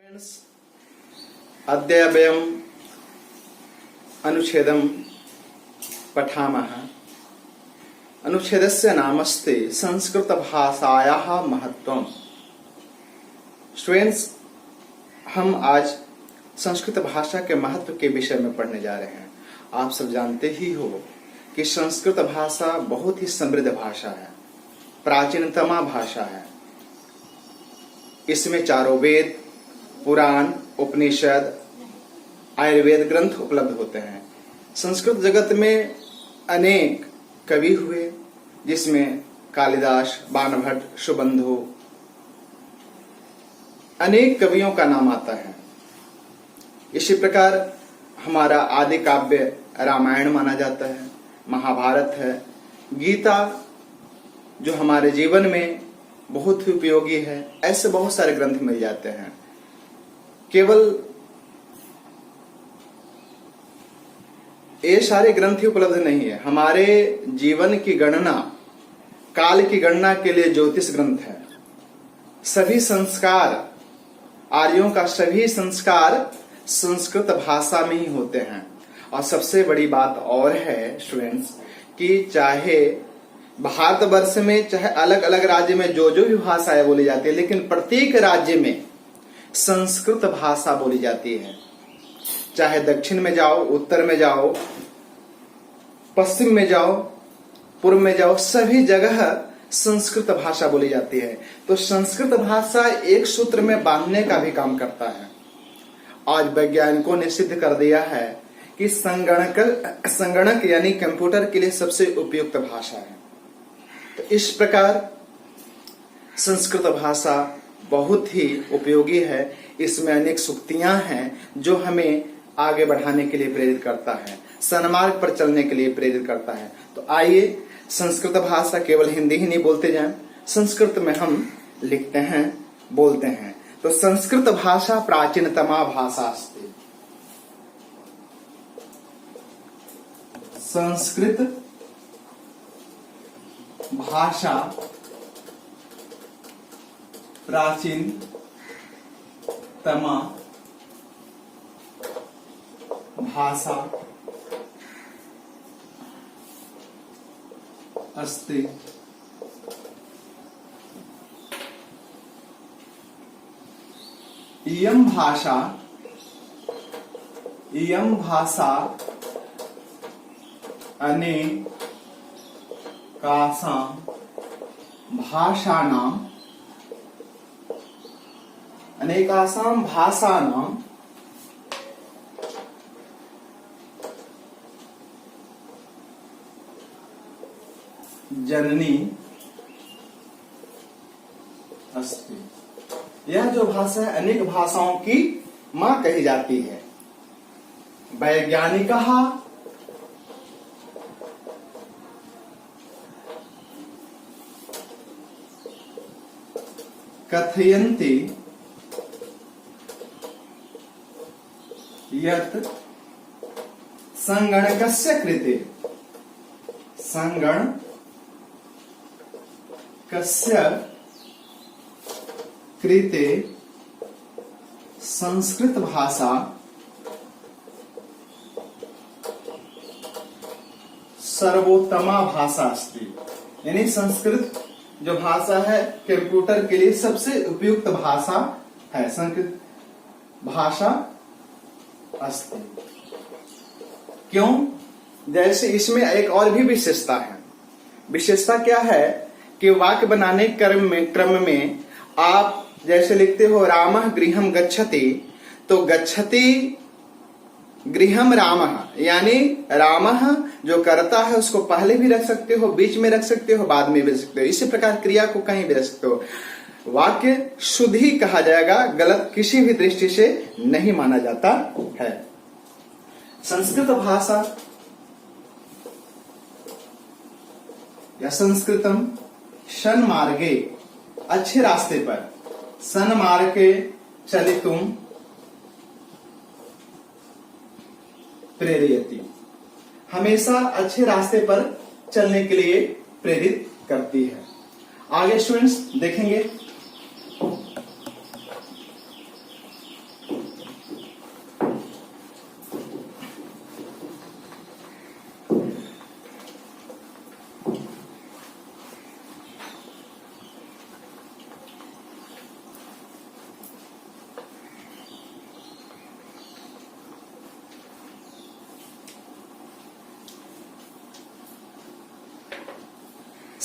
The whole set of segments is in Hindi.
फ्रेंड्स, अद्य वयम् अनुच्छेदं पठामः। अनुच्छेदस्य नामस्ति संस्कृतभाषायाः महत्त्वम्। स्टूडेंट्स, हम आज संस्कृत भाषा के महत्व के विषय में पढ़ने जा रहे हैं। आप सब जानते ही हो कि संस्कृत भाषा बहुत ही समृद्ध भाषा है, प्राचीनतमा भाषा है। इसमें चारों वेद, पुराण, उपनिषद, आयुर्वेद ग्रंथ उपलब्ध होते हैं। संस्कृत जगत में अनेक कवि हुए, जिसमें कालिदास, बाणभट्ट, सुबंधु, अनेक कवियों का नाम आता है। इसी प्रकार हमारा आदि काव्य रामायण माना जाता है, महाभारत है, गीता जो हमारे जीवन में बहुत ही उपयोगी है। ऐसे बहुत सारे ग्रंथ मिल जाते हैं। केवल ये सारे ग्रंथ ही उपलब्ध नहीं है, हमारे जीवन की गणना, काल की गणना के लिए ज्योतिष ग्रंथ है। सभी संस्कार, आर्यों का सभी संस्कार संस्कृत भाषा में ही होते हैं। और सबसे बड़ी बात और है स्टूडेंट्स कि चाहे भारतवर्ष में, चाहे अलग अलग राज्य में जो जो भी भाषाएं बोली जाती है, लेकिन प्रत्येक राज्य में संस्कृत भाषा बोली जाती है। चाहे दक्षिण में जाओ, उत्तर में जाओ, पश्चिम में जाओ, पूर्व में जाओ, सभी जगह संस्कृत भाषा बोली जाती है। तो संस्कृत भाषा एक सूत्र में बांधने का भी काम करता है। आज वैज्ञानिकों ने सिद्ध कर दिया है कि संगणक यानी कंप्यूटर के लिए सबसे उपयुक्त भाषा है। तो इस प्रकार संस्कृत भाषा बहुत ही उपयोगी है। इसमें अनेक सूक्तियां हैं जो हमें आगे बढ़ाने के लिए प्रेरित करता है, सन्मार्ग पर चलने के लिए प्रेरित करता है। तो आइए, संस्कृत भाषा केवल हिंदी ही नहीं बोलते जाएं, संस्कृत में हम लिखते हैं, बोलते हैं। तो संस्कृत भाषा प्राचीनतमा भाषा अस्ति। संस्कृत भाषा प्राचीनतमा भाषा अस्ति। इयं भाषा अनेकासां भाषाणां जननी अस्ति। यह जो भाषा है अनेक भाषाओं की मां कही जाती है। वैज्ञानिकः कथयन्ति यत् संगणकस्य कृते संस्कृत भाषा सर्वोत्तमा भाषा अस्ति। यानी संस्कृत जो भाषा है कंप्यूटर के लिए सबसे उपयुक्त भाषा है, संस्कृत भाषा अस्ति। क्यों? जैसे इसमें एक और भी विशेषता है। विशेषता क्या है कि वाक्य बनाने क्रम में आप जैसे लिखते हो रामः गृहं गच्छति, तो गच्छति गृहं रामः, यानी रामः जो करता है उसको पहले भी रख सकते हो, बीच में रख सकते हो, बाद में भी रख सकते हो। इसी प्रकार क्रिया को कहीं भी रख सकते हो। वाक्य शुद्ध ही कहा जाएगा, गलत किसी भी दृष्टि से नहीं माना जाता है। संस्कृत भाषा या संस्कृतम सन्मार्गे, अच्छे रास्ते पर, सन्मार्गे चलितुम प्रेरयति, हमेशा अच्छे रास्ते पर चलने के लिए प्रेरित करती है। आगे स्टूडेंट्स देखेंगे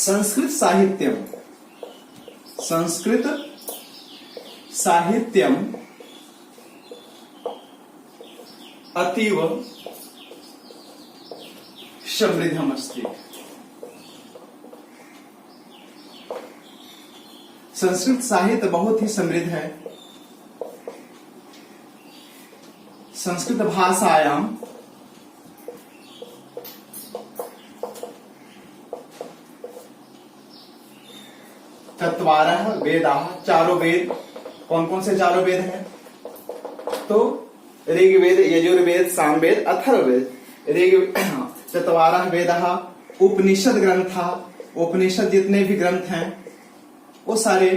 संस्कृत साहित्यम अतीव समृद्धम अस्ति। संस्कृत साहित्य बहुत ही समृद्ध है। संस्कृत भाषायाम चत्वारः वेदाः, चारों वेद। कौन कौन से चारों वेद हैं? तो ऋग्वेद, यजुर्वेद, सामवेद, अथर्ववेद। चत्वारः वेदाः, उपनिषद ग्रंथा, उपनिषद जितने भी ग्रंथ हैं वो सारे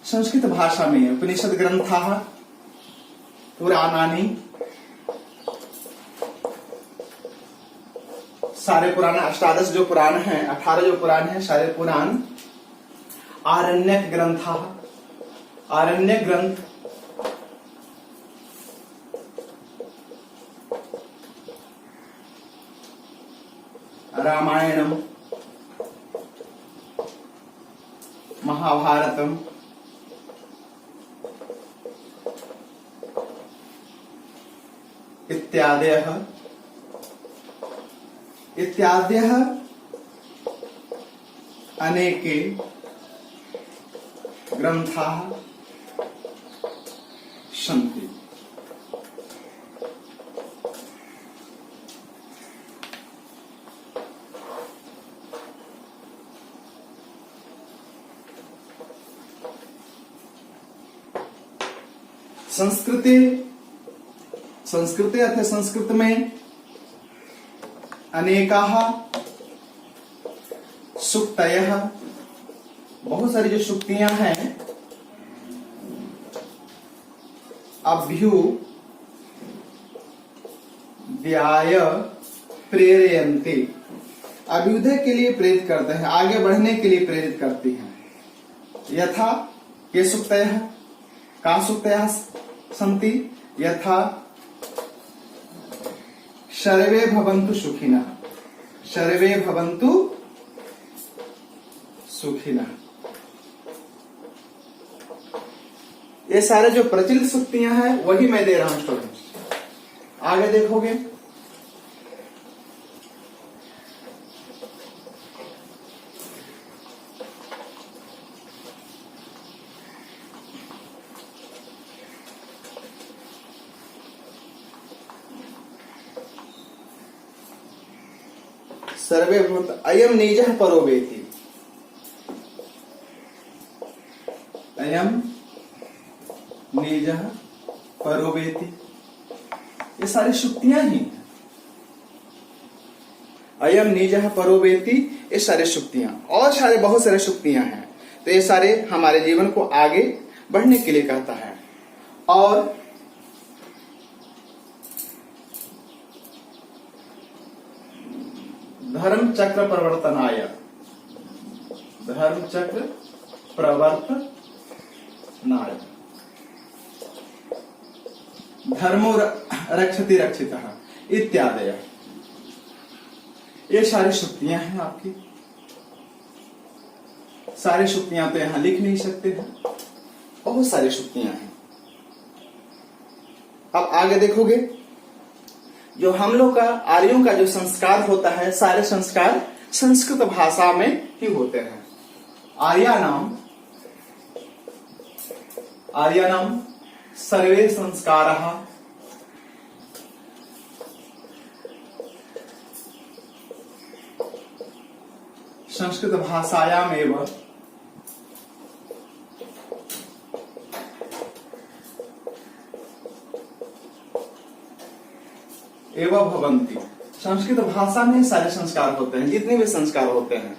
संस्कृत भाषा में है। उपनिषद ग्रंथा पुराणानि, सारे पुराण, अष्टादश जो पुराण हैं, 18 जो पुराण हैं, सारे पुराण। आरण्यक ग्रंथा, आरण्यक ग्रंथ। रामायणम, महाभारतम, इत्यादयः अनेके ग्रंथाः सन्ति। संस्कृते अर्थात संस्कृत में अनेकाः सूक्तयः, बहुत सारी जो सूक्तियां हैं, अभ्युदयाय प्रेरयन्ति, अभ्युदय के लिए प्रेरित करते हैं, आगे बढ़ने के लिए प्रेरित करती हैं। यथा के सूक्तयः, का सूक्तयः सन्ति? यथा सर्वे भवन्तु सुखिनः, सर्वे भवन्तु सुखिनः। ये सारे जो प्रचलित सूक्तियां हैं वही मैं दे रहा हूं स्टूडेंट्स। आगे देखोगे सर्वे भवन्तु अयम निजः परो वेति, अयम निजः परो वेति, ये सारी शुक्तियां ही हैं। अयम निजः परो वेति, ये सारे शुक्तियां और सारे बहुत सारे शुक्तियां हैं। तो ये सारे हमारे जीवन को आगे बढ़ने के लिए कहता है। और धर्म चक्र प्रवर्तनाय, धर्म चक्र प्रवर्तनाय, धर्मो रक्षति रक्षितः इत्यादि, ये सारी शुक्तियां हैं आपकी। सारी शुक्तियां तो यहां लिख नहीं सकते हैं, बहुत सारी शुक्तियां हैं। अब आगे देखोगे जो हम लोग का आर्यों का जो संस्कार होता है, सारे संस्कार संस्कृत भाषा में ही होते हैं। आर्यानाम सर्वे संस्काराः संस्कृत भाषायामेव एवं भवन्ति। संस्कृत भाषा में सारे संस्कार होते हैं, जितने भी संस्कार होते हैं,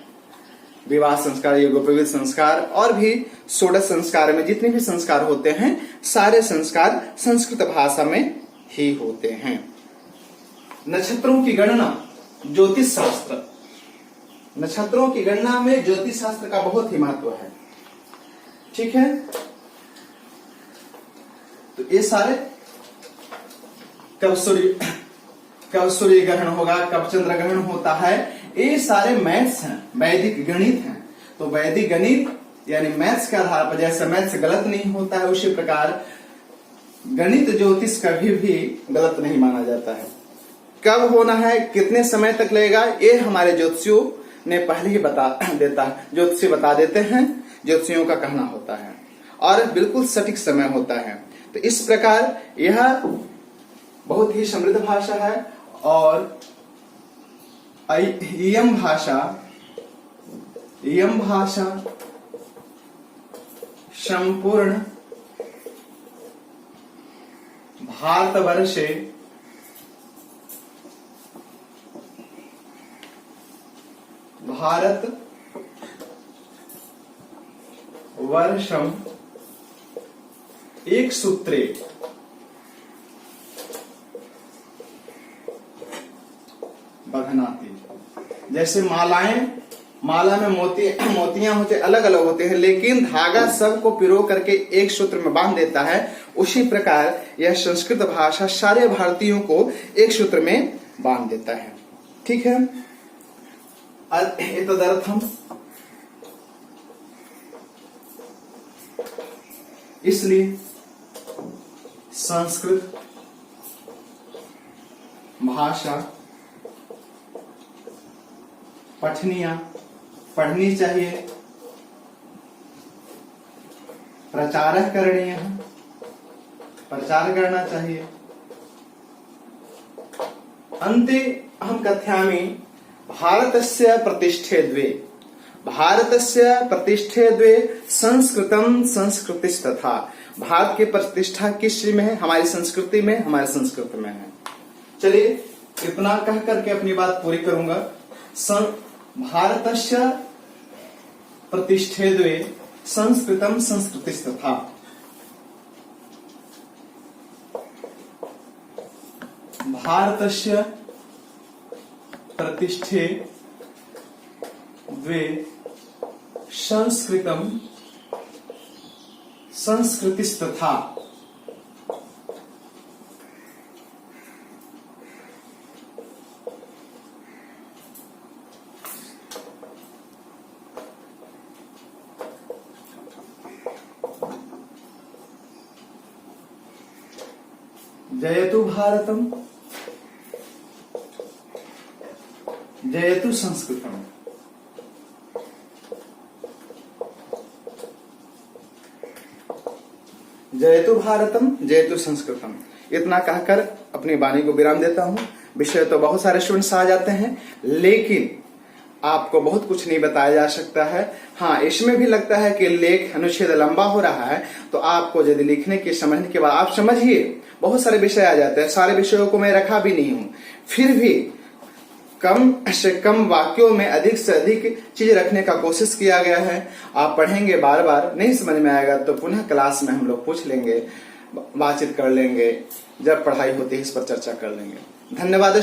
विवाह संस्कार, यज्ञोपवीत संस्कार और भी 16 संस्कार में जितने भी संस्कार होते हैं, सारे संस्कार संस्कृत भाषा में ही होते हैं। नक्षत्रों की गणना, ज्योतिष शास्त्र, नक्षत्रों की गणना में ज्योतिष शास्त्र का बहुत ही महत्व है। ठीक है, तो ये सारे कब सूर्य ग्रहण होगा, कब चंद्र ग्रहण होता है, ये सारे मैथ्स हैं, वैदिक गणित हैं। तो वैदिक गणित यानी मैथ्स के आधार पर जैसे मैथ्स गलत नहीं होता है, उसी प्रकार गणित ज्योतिष कभी भी गलत नहीं माना जाता है। कब होना है, कितने समय तक लगेगा, ये हमारे ज्योतिषियों ने पहले ही बता ज्योतिषी बता देते हैं, ज्योतिषियों का कहना होता है और बिल्कुल सटीक समय होता है। तो इस प्रकार यह बहुत ही समृद्ध भाषा है और इयं भाषा संपूर्ण भारतवर्षे वर्षम एक सूत्रे बघनाति। जैसे माला में मोतियां होते अलग अलग होते हैं, लेकिन धागा सबको पिरो करके एक सूत्र में बांध देता है। उसी प्रकार यह संस्कृत भाषा सारे भारतीयों को एक सूत्र में बांध देता है। ठीक है, एतदर्थम, इसलिए संस्कृत भाषा पढ़नी चाहिए, प्रचार करना चाहिए। अन्ते अहं कथयामि भारतस्य प्रतिष्ठे द्वे संस्कृतं संस्कृतिस्तथा। भारत की प्रतिष्ठा किस में है, हमारी संस्कृति में, हमारे संस्कृत में है। चलिए इतना कह करके अपनी बात पूरी करूंगा। भारतस्य प्रतिष्ठे द्वे संस्कृतं संस्कृतिस्तथा। भारतस्य प्रतिष्ठे द्वे संस्कृतं संस्कृतिस्तथा। जयतु भारतम, जयतु संस्कृतम। जयतु भारतम, जयतु संस्कृतम। इतना कहकर अपनी वाणी को विराम देता हूं। विषय तो बहुत सारे स्टूडेंट्स आ जाते हैं, लेकिन आपको बहुत कुछ नहीं बताया जा सकता है। हाँ, इसमें भी लगता है कि लेख अनुच्छेद लंबा हो रहा है, तो आपको यदि लिखने के समझने के बाद आप समझिए बहुत सारे विषय आ जाते हैं। सारे विषयों को मैं रखा भी नहीं हूं, फिर भी कम से कम वाक्यों में अधिक से अधिक चीज रखने का कोशिश किया गया है। आप पढ़ेंगे, बार बार नहीं समझ में आएगा तो पुनः क्लास में हम लोग पूछ लेंगे, बातचीत कर लेंगे, जब पढ़ाई होती है इस पर चर्चा कर लेंगे। धन्यवाद।